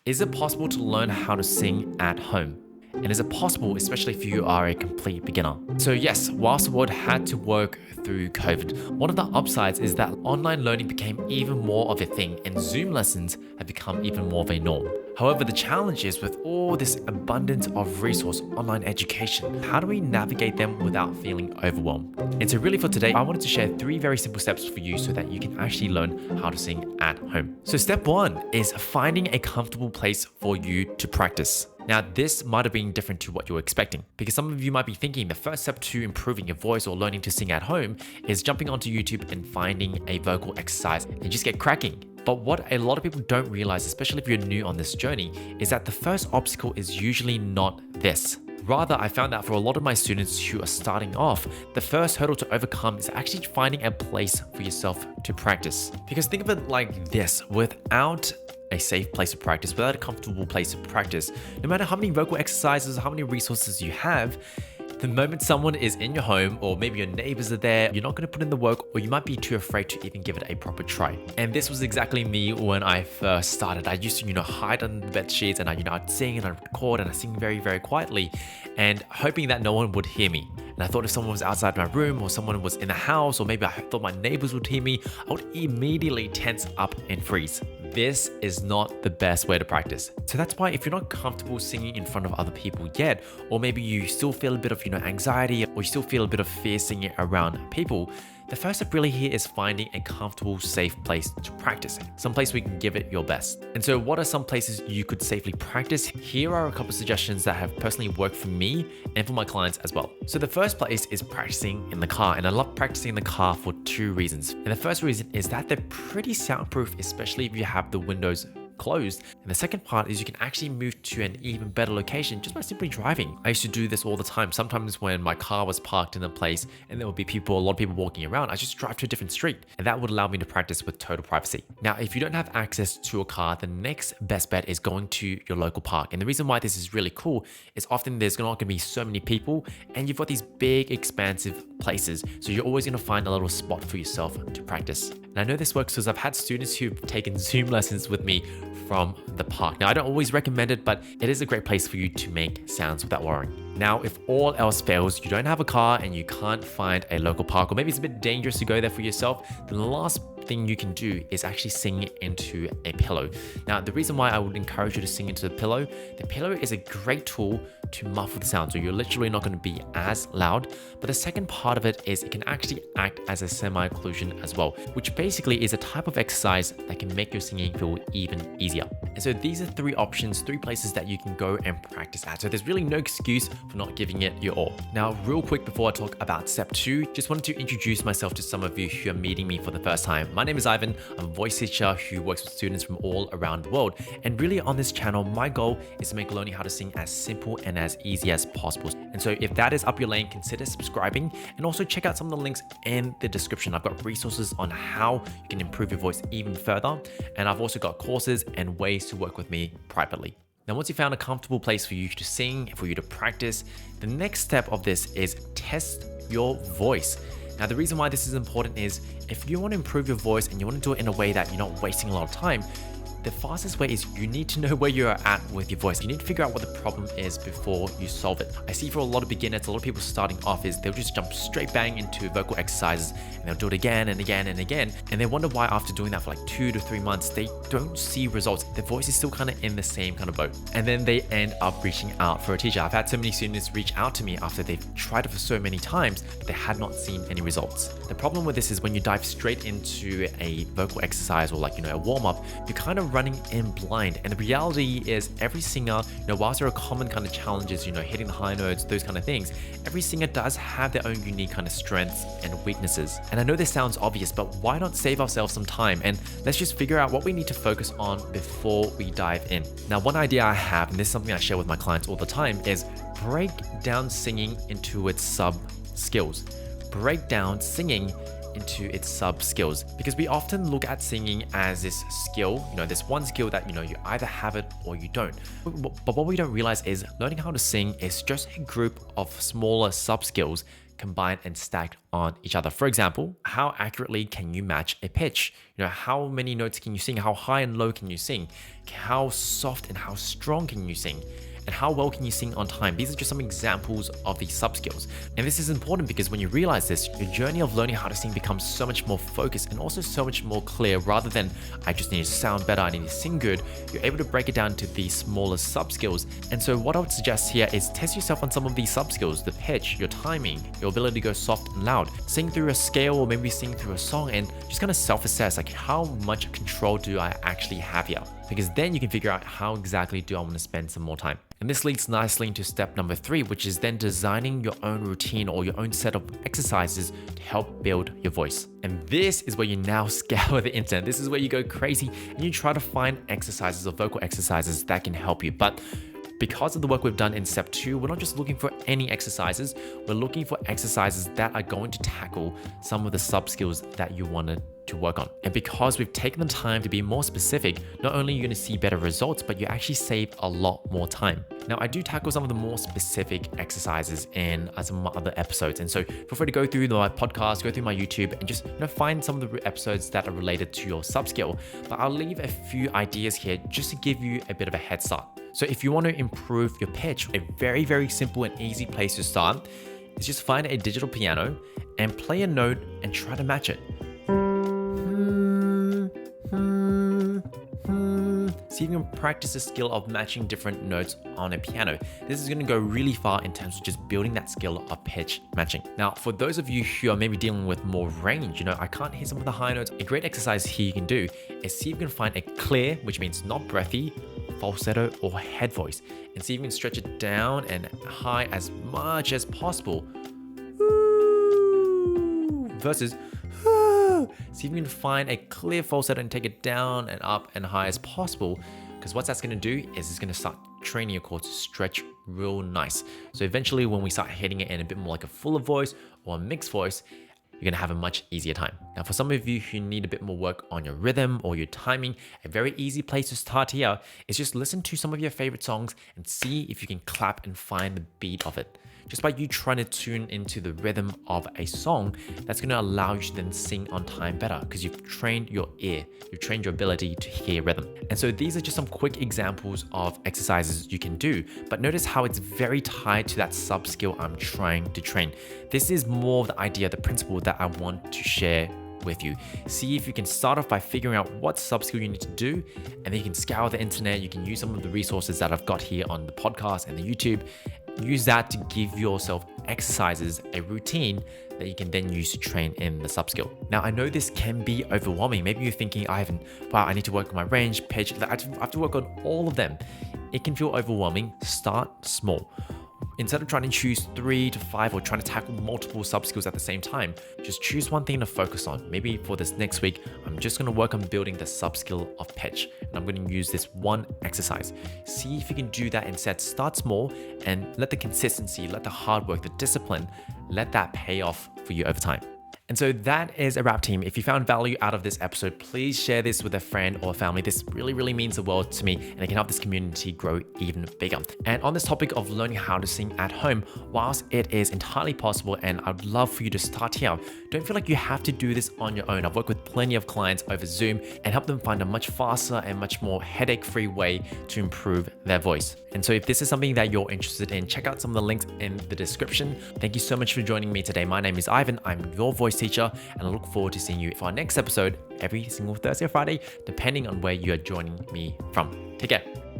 Is it possible to learn how to sing at home? And is it possible, especially if you are a complete beginner? So, yes, whilst the world had to work through COVID, one of the upsides is that online learning became even more of a thing and Zoom lessons have become even more of a norm. However, the challenge is with all this abundance of resource online education, how do we navigate them without feeling overwhelmed? And so really for today, I wanted to share 3 very simple steps for you so that you can actually learn how to sing at home. So step 1 is finding a comfortable place for you to practice. Now, this might have been different to what you were expecting because some of you might be thinking the first step to improving your voice or learning to sing at home is jumping onto YouTube and finding a vocal exercise and just get cracking. But what a lot of people don't realize, especially if you're new on this journey, is that the first obstacle is usually not this. Rather, I found that for a lot of my students who are starting off, the first hurdle to overcome is actually finding a place for yourself to practice. Because think of it like this, without a safe place of practice, without a comfortable place of practice, no matter how many vocal exercises, how many resources you have, the moment someone is in your home or maybe your neighbors are there, you're not going to put in the work or you might be too afraid to even give it a proper try. And this was exactly me when I first started. I used to, hide under the bed sheets and I'd sing and I'd record and I sing very, very quietly and hoping that no one would hear me. And I thought if someone was outside my room or someone was in the house or maybe I thought my neighbors would hear me, I would immediately tense up and freeze. This is not the best way to practice. So that's why if you're not comfortable singing in front of other people yet, or maybe you still feel a bit of, anxiety, or you still feel a bit of fear singing around people, the first step really here is finding a comfortable, safe place to practice. Some place where you can give it your best. And so what are some places you could safely practice? Here are a couple of suggestions that have personally worked for me and for my clients as well. So the first place is practicing in the car. And I love practicing in the car for 2 reasons. And the first reason is that they're pretty soundproof, especially if you have the windows closed. And the second part is you can actually move to an even better location just by simply driving. I used to do this all the time. Sometimes when my car was parked in a place and there would be a lot of people walking around, I just drive to a different street and that would allow me to practice with total privacy. Now, if you don't have access to a car, the next best bet is going to your local park. And the reason why this is really cool is often there's not going to be so many people and you've got these big, expansive places. So you're always going to find a little spot for yourself to practice. And I know this works because I've had students who've taken Zoom lessons with me from the park. Now, I don't always recommend it, but it is a great place for you to make sounds without worrying. Now, if all else fails, you don't have a car and you can't find a local park, or maybe it's a bit dangerous to go there for yourself, then the last thing you can do is actually sing into a pillow. Now, the reason why I would encourage you to sing into the pillow is a great tool to muffle the sound. So you're literally not going to be as loud. But the second part of it is it can actually act as a semi-occlusion as well, which basically is a type of exercise that can make your singing feel even easier. And so these are 3 options, 3 places that you can go and practice at. So there's really no excuse for not giving it your all. Now, real quick before I talk about step 2, just wanted to introduce myself to some of you who are meeting me for the first time. My name is Ivan. I'm a voice teacher who works with students from all around the world. And really on this channel, my goal is to make learning how to sing as simple and as easy as possible. And so if that is up your lane, consider subscribing and also check out some of the links in the description. I've got resources on how you can improve your voice even further. And I've also got courses and ways to work with me privately. Now, once you found a comfortable place for you to sing, for you to practice, the next step of this is test your voice. Now, the reason why this is important is if you want to improve your voice and you want to do it in a way that you're not wasting a lot of time, the fastest way is you need to know where you're at with your voice. You need to figure out what the problem is before you solve it. I see for a lot of beginners, a lot of people starting off is they'll just jump straight bang into vocal exercises and they'll do it again and again and again. And they wonder why after doing that for like 2 to 3 months, they don't see results. Their voice is still kind of in the same kind of boat. And then they end up reaching out for a teacher. I've had so many students reach out to me after they've tried it for so many times, but they had not seen any results. The problem with this is when you dive straight into a vocal exercise or a warm up, you're kind of running in blind. And the reality is every singer, whilst there are common kind of challenges, hitting the high notes, those kind of things, every singer does have their own unique kind of strengths and weaknesses. And I know this sounds obvious, but why not save ourselves some time and let's just figure out what we need to focus on before we dive in. Now, one idea I have, and this is something I share with my clients all the time, is break down singing into its sub skills. Break down singing into its sub skills, because we often look at singing as this skill, this one skill that you either have it or you don't. But what we don't realize is learning how to sing is just a group of smaller sub skills combined and stacked on each other. For example, how accurately can you match a pitch? How many notes can you sing? How high and low can you sing? How soft and how strong can you sing? And how well can you sing on time? These are just some examples of these sub skills. And this is important because when you realize this, your journey of learning how to sing becomes so much more focused and also so much more clear. Rather than I just need to sound better, I need to sing good, you're able to break it down to these smaller sub skills. And so what I would suggest here is test yourself on some of these sub skills: the pitch, your timing, your ability to go soft and loud, sing through a scale or maybe sing through a song, and just kind of self-assess like how much control do I actually have here? Because then you can figure out how exactly do I want to spend some more time. And this leads nicely into step number 3, which is then designing your own routine or your own set of exercises to help build your voice. And this is where you now scour the internet. This is where you go crazy and you try to find exercises or vocal exercises that can help you. But because of the work we've done in step 2, we're not just looking for any exercises, we're looking for exercises that are going to tackle some of the sub skills that you wanted to work on. And because we've taken the time to be more specific, not only are you going to see better results, but you actually save a lot more time. Now, I do tackle some of the more specific exercises in some other episodes. And so feel free to go through my podcast, go through my YouTube, and just find some of the episodes that are related to your sub skill. But I'll leave a few ideas here just to give you a bit of a head start. So if you want to improve your pitch, a very, very simple and easy place to start is just find a digital piano and play a note and try to match it. See if you can practice the skill of matching different notes on a piano. This is going to go really far in terms of just building that skill of pitch matching. Now, for those of you who are maybe dealing with more range, I can't hear some of the high notes. A great exercise here you can do is see if you can find a clear, which means not breathy, falsetto or head voice, and see if you can stretch it down and high as much as possible. Versus see if you can find a clear falsetto and take it down and up and high as possible, because what that's going to do is it's going to start training your cords to stretch real nice. So eventually when we start hitting it in a bit more like a fuller voice or a mixed voice, you're going to have a much easier time. Now, for some of you who need a bit more work on your rhythm or your timing, a very easy place to start here is just listen to some of your favorite songs and see if you can clap and find the beat of it. Just by you trying to tune into the rhythm of a song, that's going to allow you to then sing on time better because you've trained your ear, you've trained your ability to hear rhythm. And so these are just some quick examples of exercises you can do, but notice how it's very tied to that sub skill I'm trying to train. This is more of the idea, the principle that I want to share with you. See if you can start off by figuring out what sub skill you need to do, and then you can scour the internet. You can use some of the resources that I've got here on the podcast and the YouTube. Use that to give yourself exercises, a routine that you can then use to train in the sub skill. Now, I know this can be overwhelming. Maybe you're thinking, wow, I need to work on my range, pitch, I have to work on all of them. It can feel overwhelming. Start small. Instead of trying to choose 3 to 5 or trying to tackle multiple sub skills at the same time, just choose one thing to focus on. Maybe for this next week, I'm just going to work on building the sub skill of pitch, and I'm going to use this one exercise. See if you can do that instead. Start small and let the consistency, let the hard work, the discipline, let that pay off for you over time. And so that is a wrap, team. If you found value out of this episode, please share this with a friend or family. This really, really means the world to me, and it can help this community grow even bigger. And on this topic of learning how to sing at home, whilst it is entirely possible and I'd love for you to start here, don't feel like you have to do this on your own. I've worked with plenty of clients over Zoom and helped them find a much faster and much more headache-free way to improve their voice. And so if this is something that you're interested in, check out some of the links in the description. Thank you so much for joining me today. My name is Ivan. I'm your voice teacher, and I look forward to seeing you for our next episode every single Thursday or Friday, depending on where you are joining me from. Take care.